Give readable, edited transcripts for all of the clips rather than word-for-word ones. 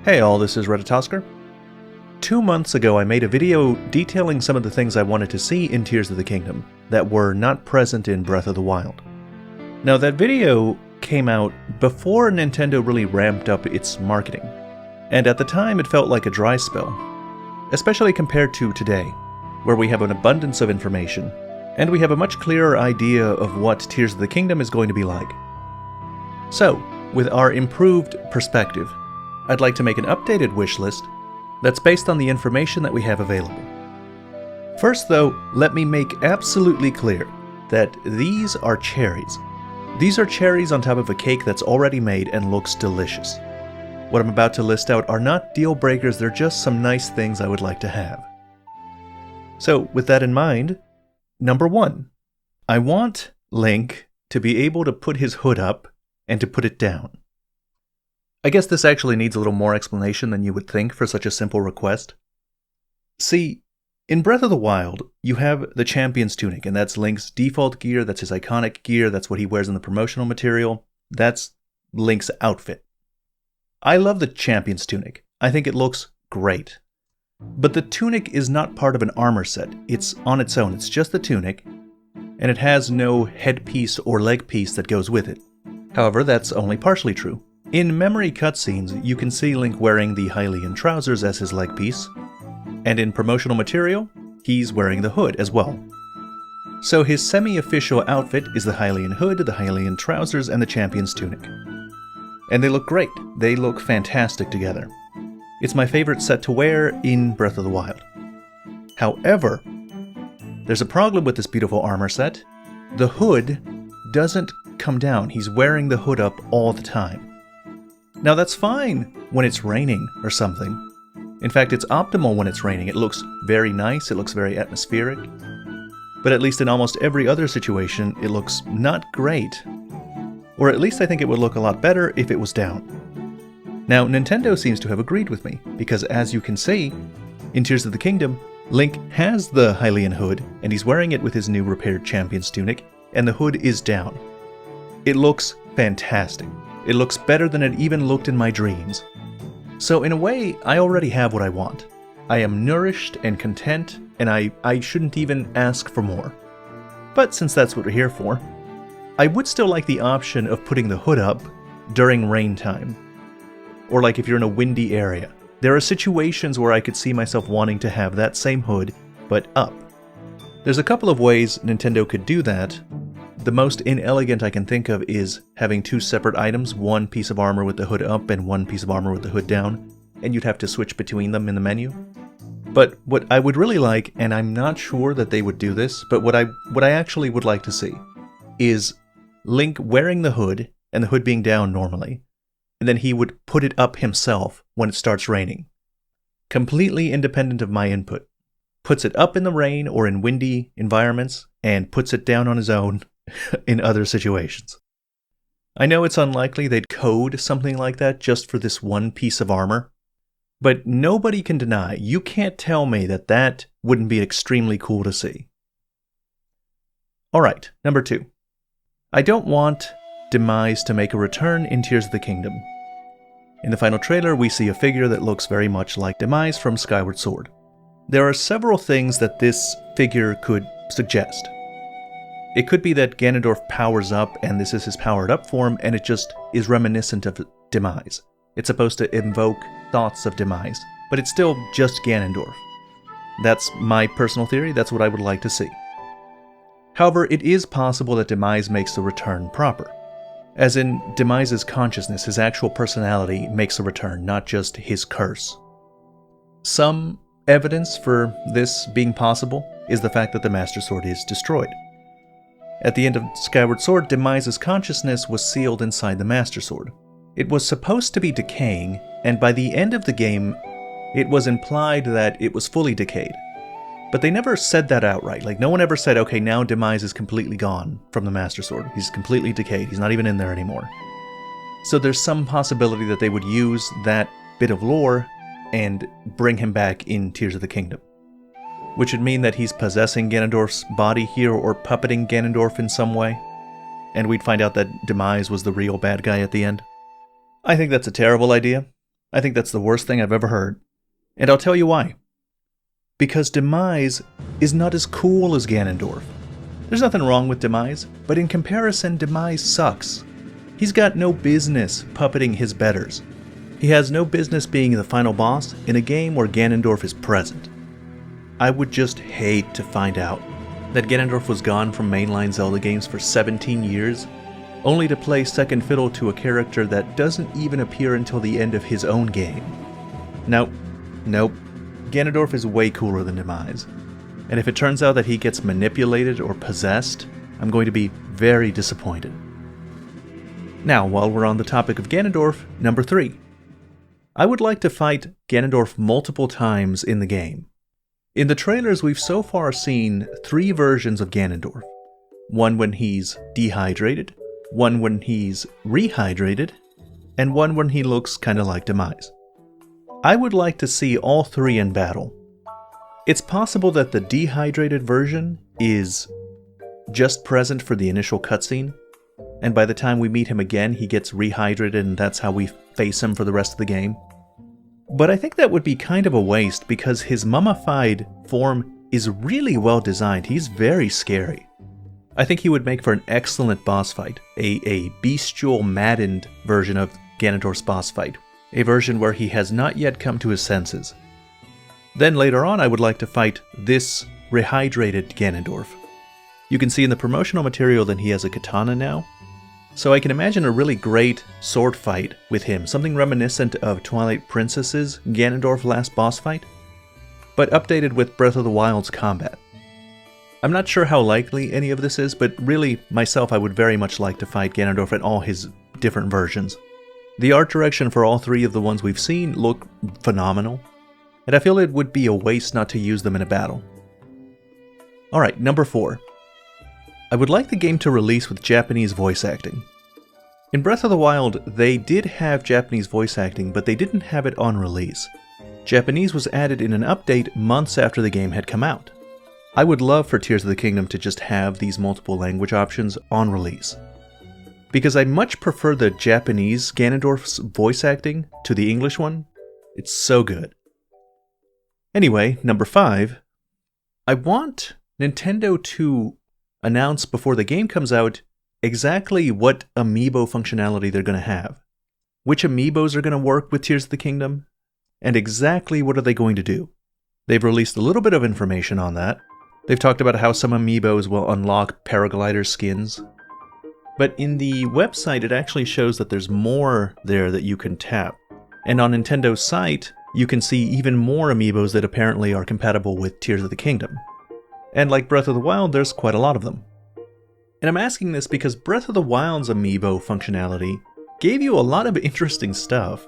Hey all, this is Redditosker. 2 months ago I made a video detailing some of the things I wanted to see in Tears of the Kingdom that were not present in Breath of the Wild. Now that video came out before Nintendo really ramped up its marketing, and at the time it felt like a dry spell, especially compared to today, where we have an abundance of information, and we have a much clearer idea of what Tears of the Kingdom is going to be like. So, with our improved perspective, I'd like to make an updated wish list that's based on the information that we have available. First though, let me make absolutely clear that these are cherries. These are cherries on top of a cake that's already made and looks delicious. What I'm about to list out are not deal breakers, they're just some nice things I would like to have. So with that in mind, number 1, I want Link to be able to put his hood up and to put it down. I guess this actually needs a little more explanation than you would think for such a simple request. See, in Breath of the Wild, you have the Champion's Tunic, and that's Link's default gear, that's his iconic gear, that's what he wears in the promotional material, that's Link's outfit. I love the Champion's Tunic. I think it looks great. But the tunic is not part of an armor set. It's on its own. It's just the tunic, and it has no headpiece or leg piece that goes with it. However, that's only partially true. In memory cutscenes, you can see Link wearing the Hylian trousers as his leg piece, and in promotional material, he's wearing the hood as well. So his semi-official outfit is the Hylian hood, the Hylian trousers, and the Champion's tunic. And they look great. They look fantastic together. It's my favorite set to wear in Breath of the Wild. However, there's a problem with this beautiful armor set. The hood doesn't come down. He's wearing the hood up all the time. Now that's fine when it's raining or something. In fact, it's optimal when it's raining. It looks very nice, it looks very atmospheric. But at least in almost every other situation, it looks not great. Or at least I think it would look a lot better if it was down. Now, Nintendo seems to have agreed with me, because as you can see, in Tears of the Kingdom, Link has the Hylian hood, and he's wearing it with his new repaired Champion's tunic, and the hood is down. It looks fantastic. It looks better than it even looked in my dreams. So in a way, I already have what I want. I am nourished and content, and I shouldn't even ask for more. But since that's what we're here for, I would still like the option of putting the hood up during rain time. Or like if you're in a windy area. There are situations where I could see myself wanting to have that same hood, but up. There's a couple of ways Nintendo could do that. The most inelegant I can think of is having 2 separate items, one piece of armor with the hood up and one piece of armor with the hood down, and you'd have to switch between them in the menu. But what I would really like, and I'm not sure that they would do this, but what I actually would like to see is Link wearing the hood and the hood being down normally, and then he would put it up himself when it starts raining. Completely independent of my input. Puts it up in the rain or in windy environments, and puts it down on his own in other situations. I know it's unlikely they'd code something like that just for this one piece of armor, but nobody can deny, you can't tell me that that wouldn't be extremely cool to see. Alright, number 2. I don't want Demise to make a return in Tears of the Kingdom. In the final trailer, we see a figure that looks very much like Demise from Skyward Sword. There are several things that this figure could suggest. It could be that Ganondorf powers up and this is his powered up form and it just is reminiscent of Demise. It's supposed to invoke thoughts of Demise, but it's still just Ganondorf. That's my personal theory, that's what I would like to see. However, it is possible that Demise makes the return proper. As in, Demise's consciousness, his actual personality, makes a return, not just his curse. Some evidence for this being possible is the fact that the Master Sword is destroyed. At the end of Skyward Sword, Demise's consciousness was sealed inside the Master Sword. It was supposed to be decaying, and by the end of the game, it was implied that it was fully decayed. But they never said that outright. Like, no one ever said, okay, now Demise is completely gone from the Master Sword. He's completely decayed. He's not even in there anymore. So there's some possibility that they would use that bit of lore and bring him back in Tears of the Kingdom. Which would mean that he's possessing Ganondorf's body here or puppeting Ganondorf in some way. And we'd find out that Demise was the real bad guy at the end. I think that's a terrible idea. I think that's the worst thing I've ever heard. And I'll tell you why. Because Demise is not as cool as Ganondorf. There's nothing wrong with Demise, but in comparison, Demise sucks. He's got no business puppeting his betters. He has no business being the final boss in a game where Ganondorf is present. I would just hate to find out that Ganondorf was gone from mainline Zelda games for 17 years, only to play second fiddle to a character that doesn't even appear until the end of his own game. Nope. Ganondorf is way cooler than Demise. And if it turns out that he gets manipulated or possessed, I'm going to be very disappointed. Now, while we're on the topic of Ganondorf, number 3. I would like to fight Ganondorf multiple times in the game. In the trailers, we've so far seen 3 versions of Ganondorf. One when he's dehydrated, one when he's rehydrated, and one when he looks kinda like Demise. I would like to see all 3 in battle. It's possible that the dehydrated version is just present for the initial cutscene, and by the time we meet him again, he gets rehydrated and that's how we face him for the rest of the game. But I think that would be kind of a waste because his mummified form is really well designed. He's very scary. I think he would make for an excellent boss fight, a bestial, maddened version of Ganondorf's boss fight, a version where he has not yet come to his senses. Then later on, I would like to fight this rehydrated Ganondorf. You can see in the promotional material that he has a katana now, so I can imagine a really great sword fight with him, something reminiscent of Twilight Princess's Ganondorf last boss fight, but updated with Breath of the Wild's combat. I'm not sure how likely any of this is, but really, myself, I would very much like to fight Ganondorf in all his different versions. The art direction for all 3 of the ones we've seen look phenomenal, and I feel it would be a waste not to use them in a battle. Alright, number 4. I would like the game to release with Japanese voice acting. In Breath of the Wild, they did have Japanese voice acting, but they didn't have it on release. Japanese was added in an update months after the game had come out. I would love for Tears of the Kingdom to just have these multiple language options on release, because I much prefer the Japanese Ganondorf's voice acting to the English one. It's so good. Anyway, number 5. I want Nintendo to announce before the game comes out exactly what Amiibo functionality they're going to have. Which Amiibos are going to work with Tears of the Kingdom, and exactly what are they going to do. They've released a little bit of information on that. They've talked about how some Amiibos will unlock paraglider skins. But in the website, it actually shows that there's more there that you can tap. And on Nintendo's site, you can see even more Amiibos that apparently are compatible with Tears of the Kingdom. And like Breath of the Wild, there's quite a lot of them. And I'm asking this because Breath of the Wild's Amiibo functionality gave you a lot of interesting stuff.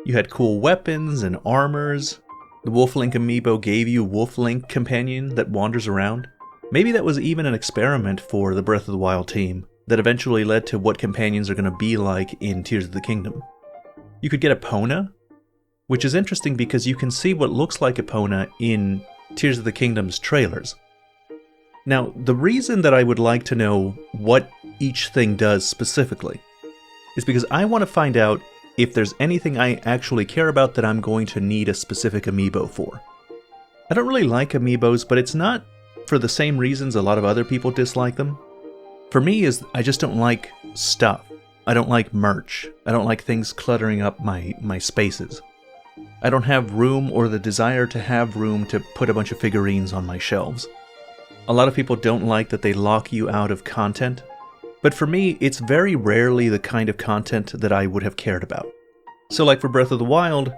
You had cool weapons and armors. The Wolf-Link Amiibo gave you Wolf-Link companion that wanders around. Maybe that was even an experiment for the Breath of the Wild team that eventually led to what companions are going to be like in Tears of the Kingdom. You could get Epona, which is interesting because you can see what looks like Epona in Tears of the Kingdom's trailers. Now, the reason that I would like to know what each thing does specifically is because I want to find out if there's anything I actually care about that I'm going to need a specific Amiibo for. I don't really like Amiibos, but it's not for the same reasons a lot of other people dislike them. For me, is I just don't like stuff. I don't like merch. I don't like things cluttering up my spaces. I don't have room or the desire to have room to put a bunch of figurines on my shelves. A lot of people don't like that they lock you out of content, but for me, it's very rarely the kind of content that I would have cared about. So like for Breath of the Wild,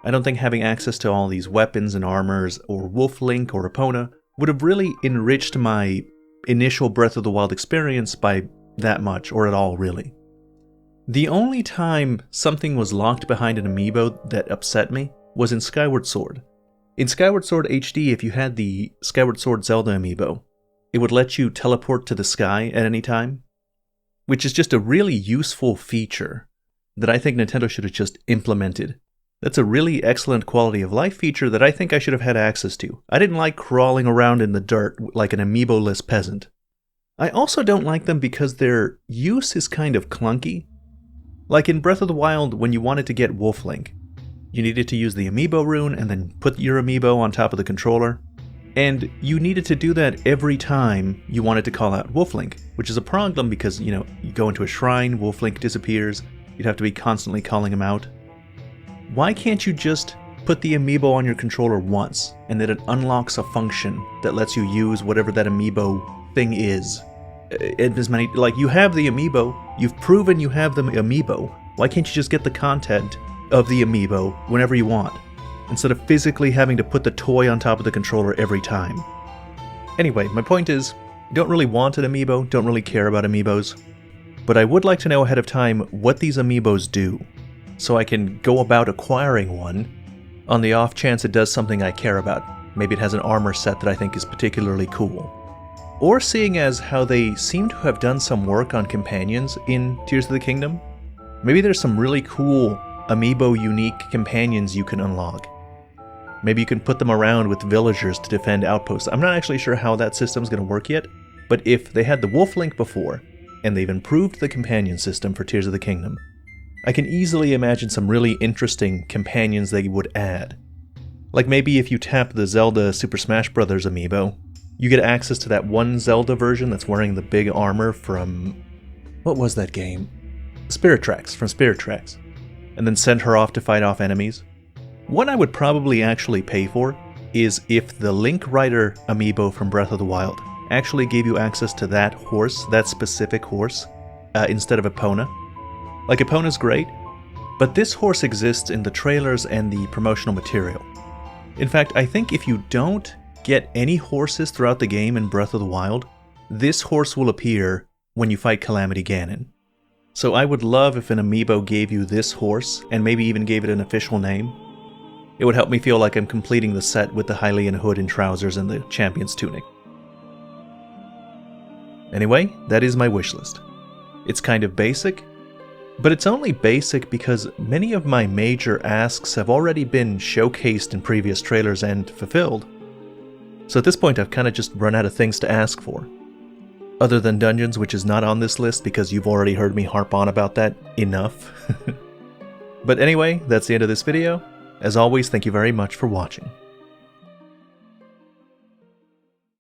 I don't think having access to all these weapons and armors, or Wolf-Link or Epona, would have really enriched my initial Breath of the Wild experience by that much, or at all really. The only time something was locked behind an Amiibo that upset me was in Skyward Sword. In Skyward Sword HD, if you had the Skyward Sword Zelda Amiibo, it would let you teleport to the sky at any time, which is just a really useful feature that I think Nintendo should have just implemented. That's a really excellent quality of life feature that I think I should have had access to. I didn't like crawling around in the dirt like an Amiibo-less peasant. I also don't like them because their use is kind of clunky. Like in Breath of the Wild, when you wanted to get Wolf-Link, You needed to use the Amiibo rune and then put your Amiibo on top of the controller. And you needed to do that every time you wanted to call out Wolflink, which is a problem because, you go into a shrine, Wolflink disappears, you'd have to be constantly calling him out. Why can't you just put the Amiibo on your controller once, and then it unlocks a function that lets you use whatever that Amiibo thing is? You have the Amiibo, you've proven you have the Amiibo, why can't you just get the content of the Amiibo whenever you want, instead of physically having to put the toy on top of the controller every time? Anyway, my point is, I don't really want an Amiibo, don't really care about Amiibos, but I would like to know ahead of time what these Amiibos do, so I can go about acquiring one on the off chance it does something I care about. Maybe it has an armor set that I think is particularly cool. Or seeing as how they seem to have done some work on companions in Tears of the Kingdom, maybe there's some really cool Amiibo unique companions you can unlock. Maybe you can put them around with villagers to defend outposts. I'm not actually sure how that system's going to work yet, but if they had the Wolflink before, and they've improved the companion system for Tears of the Kingdom, I can easily imagine some really interesting companions they would add. Like maybe if you tap the Zelda Super Smash Bros. Amiibo, you get access to that one Zelda version that's wearing the big armor from... what was that game? Spirit Tracks, from Spirit Tracks. And then send her off to fight off enemies. What I would probably actually pay for is if the Link Rider Amiibo from Breath of the Wild actually gave you access to that horse, that specific horse, instead of Epona. Like, Epona's great, but this horse exists in the trailers and the promotional material. In fact, I think if you don't get any horses throughout the game in Breath of the Wild, this horse will appear when you fight Calamity Ganon. So I would love if an Amiibo gave you this horse, and maybe even gave it an official name. It would help me feel like I'm completing the set with the Hylian hood and trousers and the champion's tunic. Anyway, that is my wish list. It's kind of basic, but it's only basic because many of my major asks have already been showcased in previous trailers and fulfilled. So at this point I've kind of just run out of things to ask for. Other than dungeons, which is not on this list because you've already heard me harp on about that enough. But anyway, that's the end of this video. As always, thank you very much for watching.